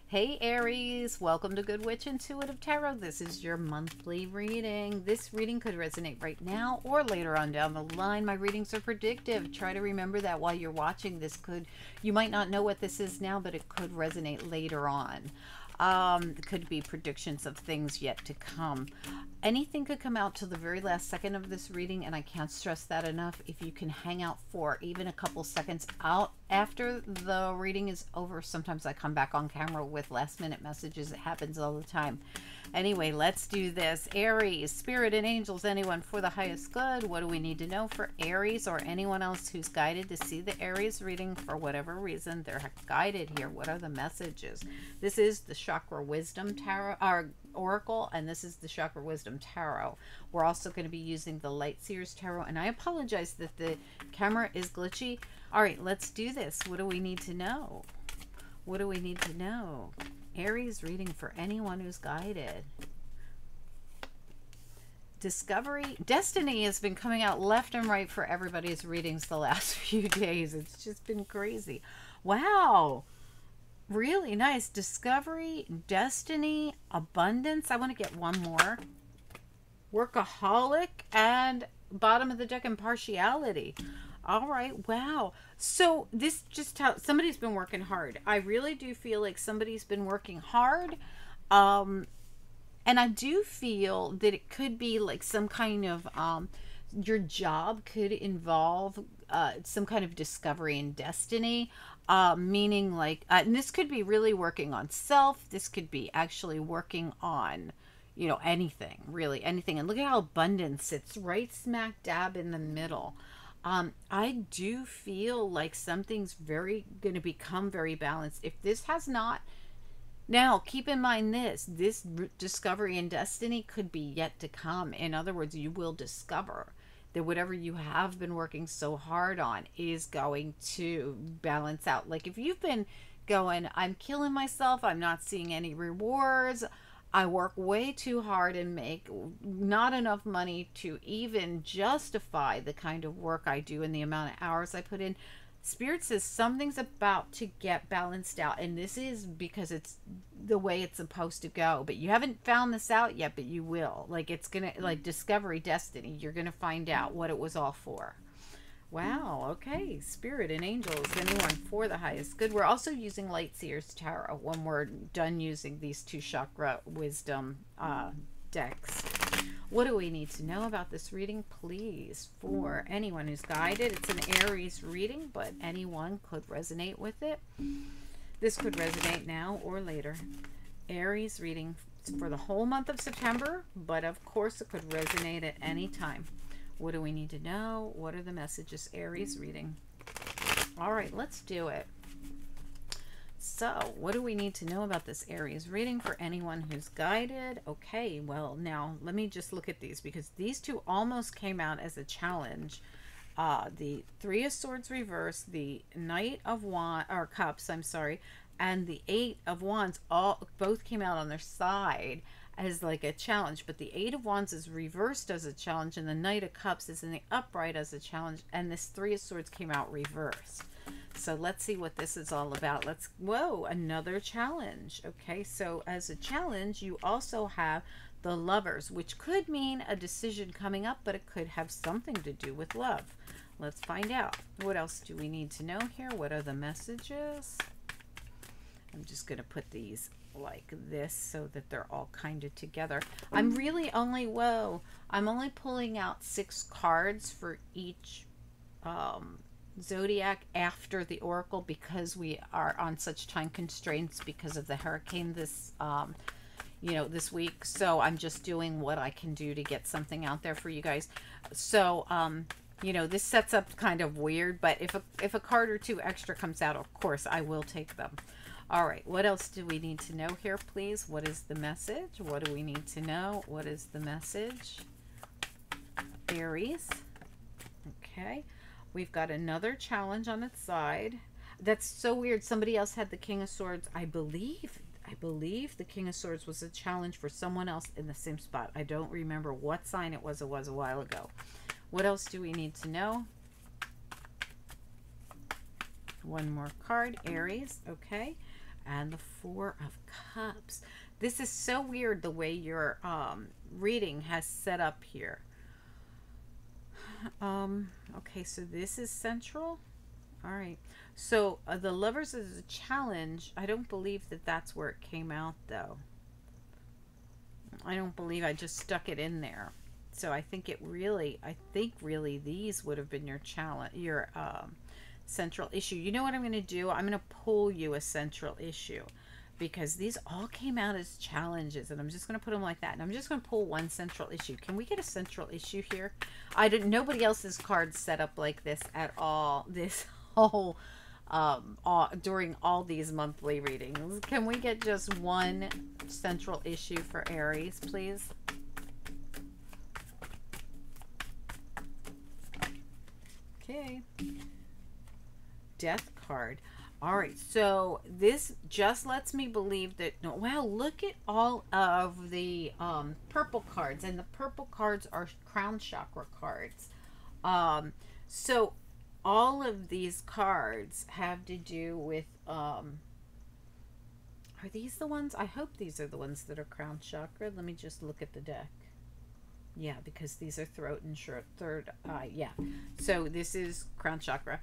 Hey Aries, welcome to Good Witch Intuitive Tarot. This is your monthly reading. This reading could resonate right now or later on down the line. My readings are predictive. Try to remember that while you're watching. You might not know what this is now, but it could resonate later on. It could be predictions of things yet to come. Anything could come out till the very last second of this reading, and I can't stress that enough. If you can hang out for even a couple seconds out after the reading is over, sometimes I come back on camera with last minute messages. It happens all the time. Anyway, let's do this. Aries, Spirit and Angels, anyone for the highest good. What do we need to know for Aries or anyone else who's guided to see the Aries reading for whatever reason? They're guided here. What are the messages? This is the Chakra Wisdom Tarot, or Oracle, and this is the Chakra Wisdom Tarot. We're also going to be using the Light Seers Tarot, and I apologize that the camera is glitchy. All right, let's do this. What do we need to know? What do we need to know? Aries reading for anyone who's guided. Discovery. Destiny has been coming out left and right for everybody's readings the last few days. It's just been crazy. Wow. Really nice. Discovery, destiny, abundance. I want to get one more. Workaholic and bottom of the deck, impartiality. All right. Wow. So this just how somebody's been working hard. I really do feel like somebody's been working hard. And I do feel that it could be like some kind of, your job could involve some kind of discovery and destiny, meaning like, and this could be really working on self. This could be actually working on, you know, anything, really anything. And look at how abundance sits right smack dab in the middle. I do feel like something's going to become very balanced. If this has not, now keep in mind this discovery and destiny could be yet to come. In other words, you will discover that whatever you have been working so hard on is going to balance out. Like if you've been going, I'm killing myself, I'm not seeing any rewards, I work way too hard and make not enough money to even justify the kind of work I do and the amount of hours I put in. Spirit says something's about to get balanced out, and this is because it's the way it's supposed to go. But you haven't found this out yet, but you will. Like it's gonna, like discovery, destiny. You're gonna find out what it was all for. Wow. Okay. Spirit and angels, anyone for the highest good. We're also using Light Seers Tarot when we're done using these two Chakra Wisdom decks. What do we need to know about this reading, please, for anyone who's guided? It's an Aries reading, but anyone could resonate with it. This could resonate now or later. Aries reading for the whole month of September, but of course it could resonate at any time. What do we need to know? What are the messages? Aries reading. All right, let's do it. So what do we need to know about this Aries reading for anyone who's guided? Okay, well, now let me just look at these because these two almost came out as a challenge. The Three of Swords reverse, the Knight of Cups, I'm sorry, and the Eight of Wands both came out on their side as like a challenge, but the Eight of Wands is reversed as a challenge and the Knight of Cups is in the upright as a challenge, and this Three of Swords came out reversed. So let's see what this is all about. Whoa, another challenge. Okay, so as a challenge, you also have the Lovers, which could mean a decision coming up, but it could have something to do with love. Let's find out. What else do we need to know here? What are the messages? I'm just going to put these like this so that they're all kind of together. I'm really only, I'm only pulling out 6 cards for each zodiac after the oracle because we are on such time constraints because of the hurricane this this week. So I'm just doing what I can do to get something out there for you guys. So this sets up kind of weird, but if a card or 2 extra comes out, of course I will take them. All right, what else do we need to know here, please? What is the message? What do we need to know? What is the message? Aries. Okay. We've got another challenge on its side. That's so weird. Somebody else had the King of Swords. I believe the King of Swords was a challenge for someone else in the same spot. I don't remember what sign it was. It was a while ago. What else do we need to know? One more card, Aries. Okay. and the Four of Cups. This is so weird the way your reading has set up here. Okay, so this is central. All right. So the Lovers is a challenge. I don't believe that that's where it came out, though. I don't believe I just stuck it in there. So I think really these would have been your challenge, your central issue. You know what I'm going to do? I'm going to pull you a central issue, because these all came out as challenges, and I'm just going to put them like that. And I'm just going to pull one central issue. Can we get a central issue here? Nobody else's cards set up like this at all. This whole during all these monthly readings. Can we get just one central issue for Aries, please? Okay. Death card. All right, so this just lets me believe that, wow, look at all of the purple cards, and the purple cards are crown chakra cards. So all of these cards have to do with, are these the ones? I hope these are the ones that are crown chakra. Let me just look at the deck. Yeah, because these are throat and third eye. Yeah, so this is crown chakra.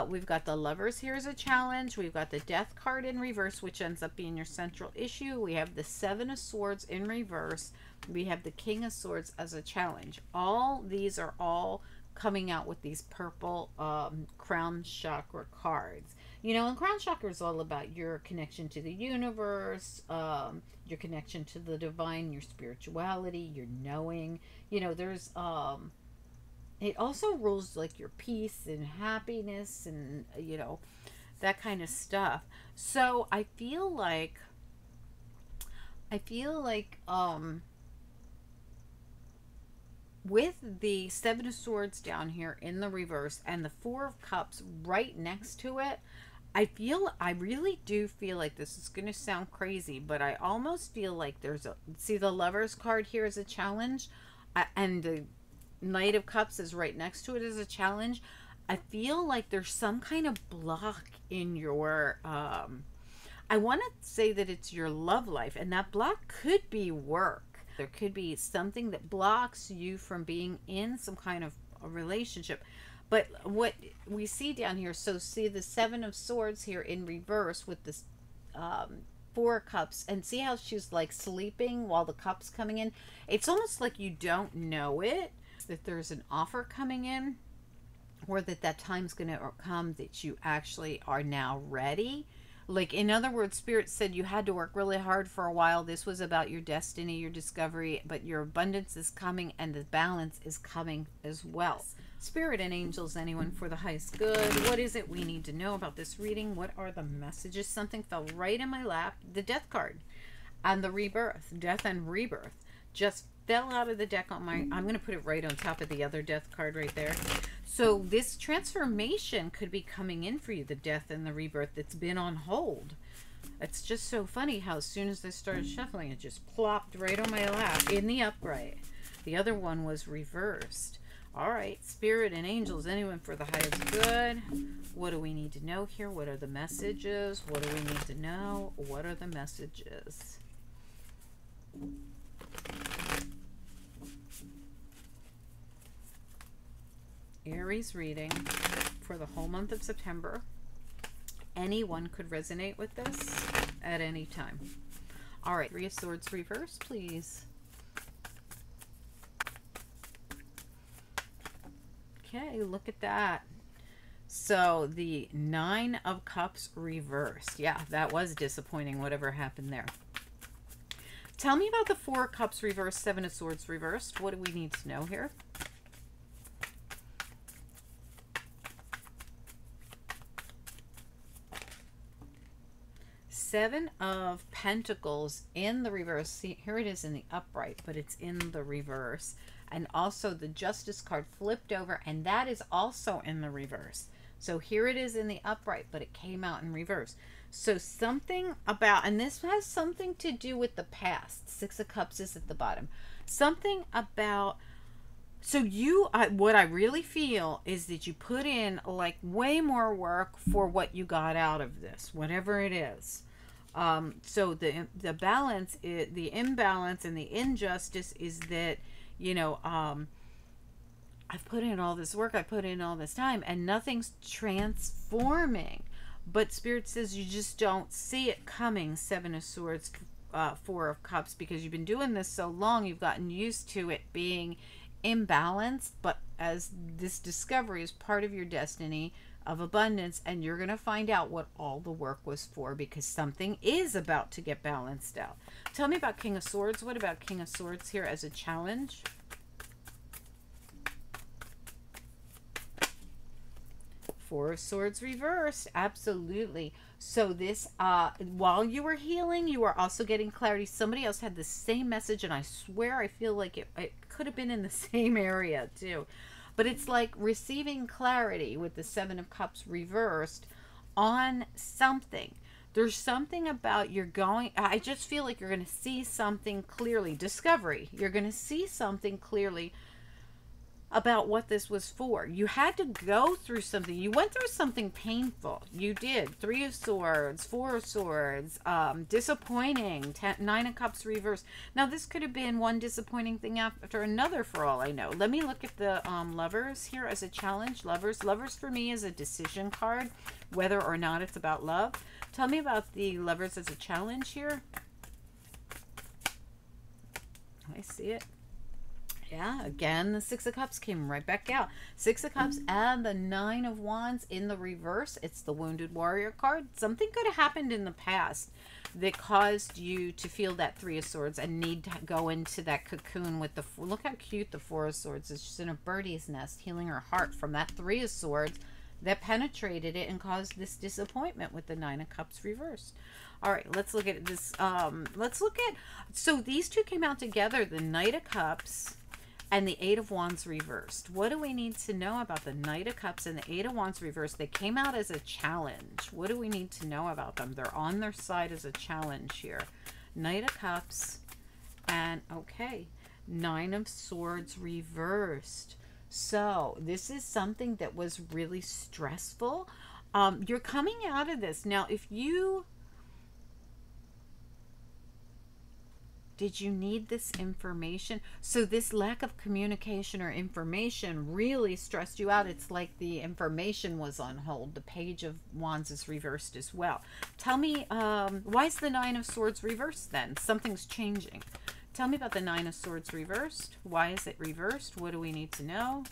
We've got the Lovers here as a challenge. We've got the Death card in reverse, which ends up being your central issue. We have the Seven of Swords in reverse. We have the King of Swords as a challenge. All these are all coming out with these purple crown chakra cards. You know, and crown chakra is all about your connection to the universe, your connection to the divine, your spirituality, your knowing. You know, there's it also rules like your peace and happiness and, you know, that kind of stuff. So I feel like with the Seven of Swords down here in the reverse and the Four of Cups right next to it, I really do feel like, this is going to sound crazy, but I almost feel like there's see the Lovers card here as a challenge, and the Knight of Cups is right next to it as a challenge. I feel like there's some kind of block in your, I want to say that it's your love life, and that block could be work. There could be something that blocks you from being in some kind of a relationship. But what we see down here, so see the Seven of Swords here in reverse with this Four Cups, and see how she's like sleeping while the cup's coming in. It's almost like you don't know it, that there's an offer coming in, or that time's going to come that you actually are now ready. Like, in other words, Spirit said you had to work really hard for a while. This was about your destiny, your discovery, but your abundance is coming, and the balance is coming as well. Spirit and angels, anyone for the highest good. What is it we need to know about this reading? What are the messages? Something fell right in my lap. The Death card and the Rebirth. Death and Rebirth just fell out of the deck on my, I'm going to put it right on top of the other Death card right there. So this transformation could be coming in for you, the Death and the Rebirth that's been on hold. It's just so funny how as soon as I started shuffling, it just plopped right on my lap in the upright. The other one was reversed. All right, Spirit and angels, anyone for the highest good. What do we need to know here? What are the messages? What do we need to know? What are the messages? Aries reading for the whole month of September. Anyone could resonate with this at any time. All right, Three of Swords reverse, please. Okay, look at that. So the Nine of Cups reversed. Yeah, that was disappointing, whatever happened there. Tell me about the Four of Cups reversed, Seven of Swords reversed. What do we need to know here? Seven of Pentacles in the reverse. See, here it is in the upright, but it's in the reverse. And also the Justice card flipped over, and that is also in the reverse. So here it is in the upright, but it came out in reverse. So something about, and this has something to do with the past. Six of Cups is at the bottom. Something about, so you, what I really feel is that you put in like way more work for what you got out of this, whatever it is. So the balance, the imbalance and the injustice is that, you know, I've put in all this work, I put in all this time, and nothing's transforming. But Spirit says you just don't see it coming. Seven of Swords, Four of Cups, because you've been doing this so long, you've gotten used to it being imbalanced. But as this discovery is part of your destiny of abundance, and you're going to find out what all the work was for, because something is about to get balanced out. Tell me about King of Swords. What about King of Swords here as a challenge? Four of Swords reversed. Absolutely. So this, while you were healing, you were also getting clarity. Somebody else had the same message, and I swear I feel like it could have been in the same area too. But it's like receiving clarity with the Seven of Cups reversed on something. There's something about I just feel like you're going to see something clearly. Discovery. You're going to see something clearly about what this was for. You had to go through something. You went through something painful. You did. Three of Swords, Four of Swords, disappointing, Nine of Cups reversed. Now, this could have been one disappointing thing after another for all I know. Let me look at the Lovers here as a challenge. Lovers for me is a decision card, whether or not it's about love. Tell me about the Lovers as a challenge here. I see it. Yeah, again, the Six of Cups came right back out. Six of Cups and the Nine of Wands in the reverse. It's the Wounded Warrior card. Something could have happened in the past that caused you to feel that Three of Swords and need to go into that cocoon with the... Look how cute the Four of Swords is. She's in a birdie's nest, healing her heart from that Three of Swords that penetrated it and caused this disappointment with the Nine of Cups reversed. All right, let's look at this. Let's look at... So these two came out together, the Knight of Cups and the Eight of Wands reversed. What do we need to know about the Knight of Cups and the Eight of Wands reversed? They came out as a challenge. What do we need to know about them? They're on their side as a challenge here. Knight of Cups and, okay, Nine of Swords reversed. So this is something that was really stressful. You're coming out of this. Now, if you... Did you need this information? So this lack of communication or information really stressed you out. It's like the information was on hold. The Page of Wands is reversed as well. Tell me, why is the Nine of Swords reversed then? Something's changing. Tell me about the Nine of Swords reversed. Why is it reversed? What do we need to know?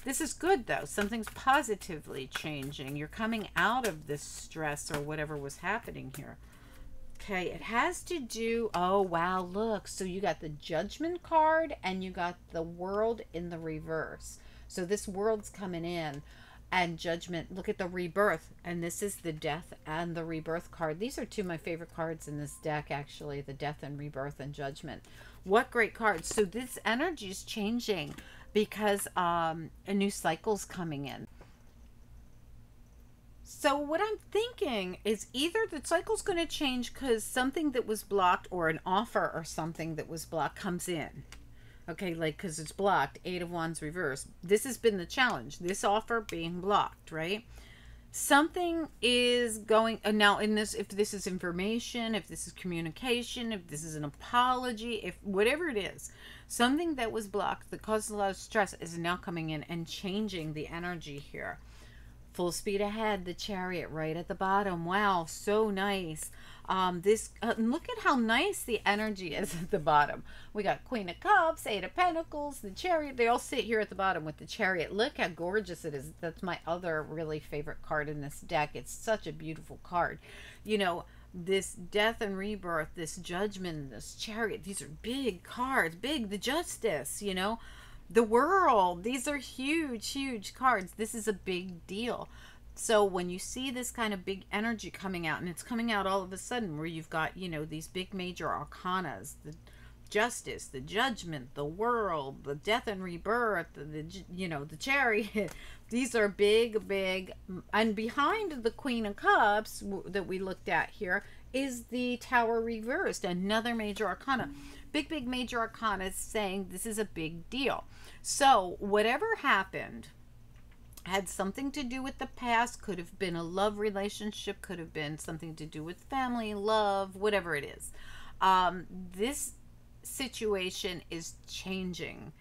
This is good though. Something's positively changing. You're coming out of this stress or whatever was happening here. Okay, it has to do, oh wow, look, so you got the Judgment card and you got the World in the reverse. So this World's coming in and Judgment, look at the Rebirth, and this is the Death and the Rebirth card. These are two of my favorite cards in this deck, actually, the Death and Rebirth and Judgment. What great cards. So this energy is changing because a new cycle's coming in. So what I'm thinking is either the cycle's going to change because something that was blocked or an offer or something that was blocked comes in. Okay, like because it's blocked, Eight of Wands reversed. This has been the challenge, this offer being blocked, right? Something is going, now in this, if this is information, if this is communication, if this is an apology, if whatever it is, something that was blocked that caused a lot of stress is now coming in and changing the energy here. Full speed ahead, the Chariot right at the bottom. Wow, so nice. Look at how nice the energy is at the bottom. We got Queen of Cups, Eight of Pentacles, the Chariot. They all sit here at the bottom with the Chariot. Look how gorgeous it is. That's my other really favorite card in this deck. It's such a beautiful card. You know, this Death and Rebirth, this Judgment, this Chariot, these are big cards. Big, the Justice, you know. The World, these are huge, huge cards. This is a big deal. So when you see this kind of big energy coming out, and it's coming out all of a sudden where you've got, you know, these big major arcanas, the Justice, the Judgment, the World, the Death and Rebirth, you know, the Chariot. These are big, big. And behind the Queen of Cups that we looked at here is the Tower reversed, another major arcana. Big, big major arcana is saying this is a big deal. So whatever happened had something to do with the past, could have been a love relationship, could have been something to do with family, love, whatever it is. This situation is changing.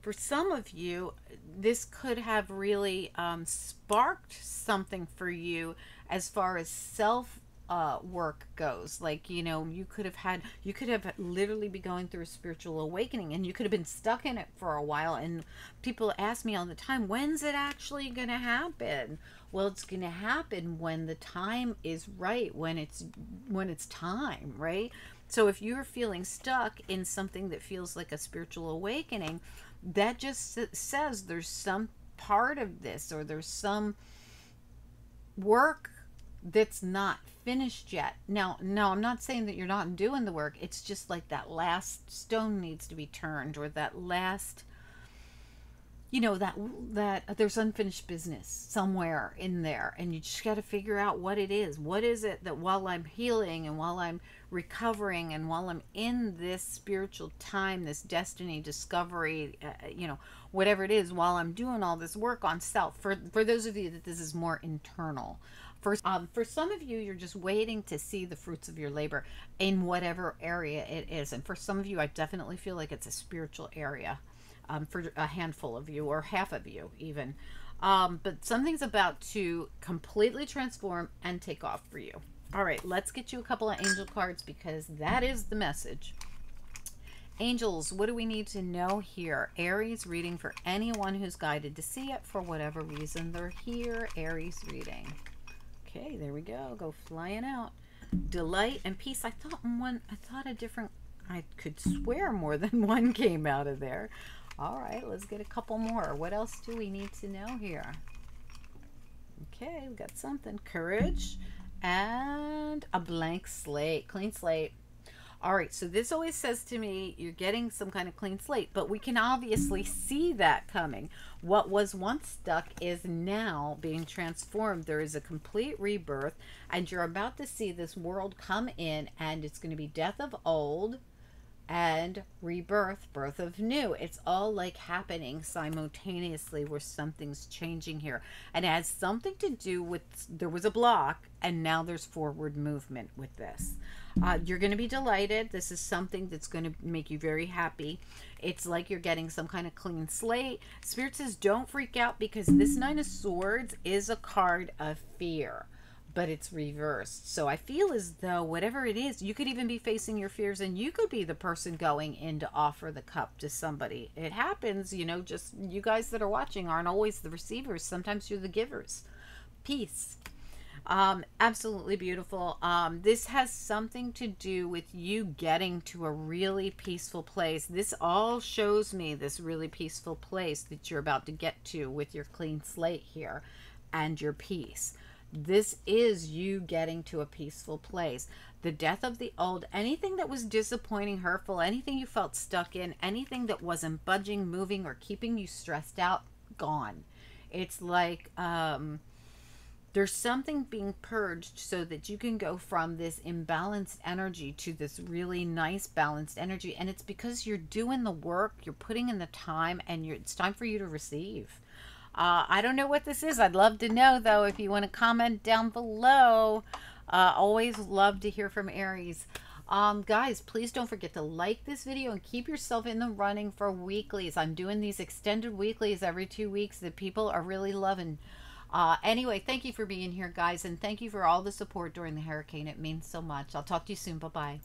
For some of you, this could have really sparked something for you as far as self work goes. Like, you know, you could have literally be going through a spiritual awakening, and you could have been stuck in it for a while. And people ask me all the time, when's it actually going to happen? Well, it's going to happen when the time is right, when it's time, right? So if you're feeling stuck in something that feels like a spiritual awakening, that just says there's some part of this, or there's some work that's not finished yet. Now, no, I'm not saying that you're not doing the work. It's just like that last stone needs to be turned, or that last, you know, that there's unfinished business somewhere in there, and you just got to figure out what it is. What is it that while I'm healing and while I'm recovering and while I'm in this spiritual time, this destiny discovery, you know, whatever it is, while I'm doing all this work on self. For those of you that this is more internal. For some of you, you're just waiting to see the fruits of your labor in whatever area it is. And for some of you, I definitely feel like it's a spiritual area, for a handful of you, or half of you even. But something's about to completely transform and take off for you. All right, let's get you a couple of angel cards, because that is the message. Angels, what do we need to know here? Aries reading for anyone who's guided to see it for whatever reason they're here. Aries reading. Okay, there we go. Go flying out. Delight and peace. I could swear more than one came out of there. All right, let's get a couple more. What else do we need to know here? Okay, we got something. Courage and a blank slate, clean slate. All right, so this always says to me, you're getting some kind of clean slate, but we can obviously see that coming. What was once stuck is now being transformed. There is a complete rebirth, and you're about to see this world come in, and it's going to be death of old and rebirth, birth of new. It's all like happening simultaneously, where something's changing here. And it has something to do with, there was a block, and now there's forward movement with this. You're going to be delighted. This is something that's going to make you very happy. It's like you're getting some kind of clean slate. Spirit says don't freak out, because this Nine of Swords is a card of fear, but it's reversed. So I feel as though whatever it is, you could even be facing your fears, and you could be the person going in to offer the cup to somebody. It happens, you know, just you guys that are watching aren't always the receivers. Sometimes you're the givers. Peace. Absolutely beautiful. This has something to do with you getting to a really peaceful place. This all shows me this really peaceful place that you're about to get to with your clean slate here and your peace. This is you getting to a peaceful place. The death of the old, anything that was disappointing, hurtful, anything you felt stuck in, anything that wasn't budging, moving, or keeping you stressed out, gone. It's like, there's something being purged so that you can go from this imbalanced energy to this really nice balanced energy. And it's because you're doing the work, you're putting in the time, and it's time for you to receive. I don't know what this is. I'd love to know, though, if you want to comment down below. Always love to hear from Aries. Guys, please don't forget to like this video and keep yourself in the running for weeklies. I'm doing these extended weeklies every 2 weeks that people are really loving. Anyway, thank you for being here, guys, and thank you for all the support during the hurricane. It means so much. I'll talk to you soon. Bye-bye.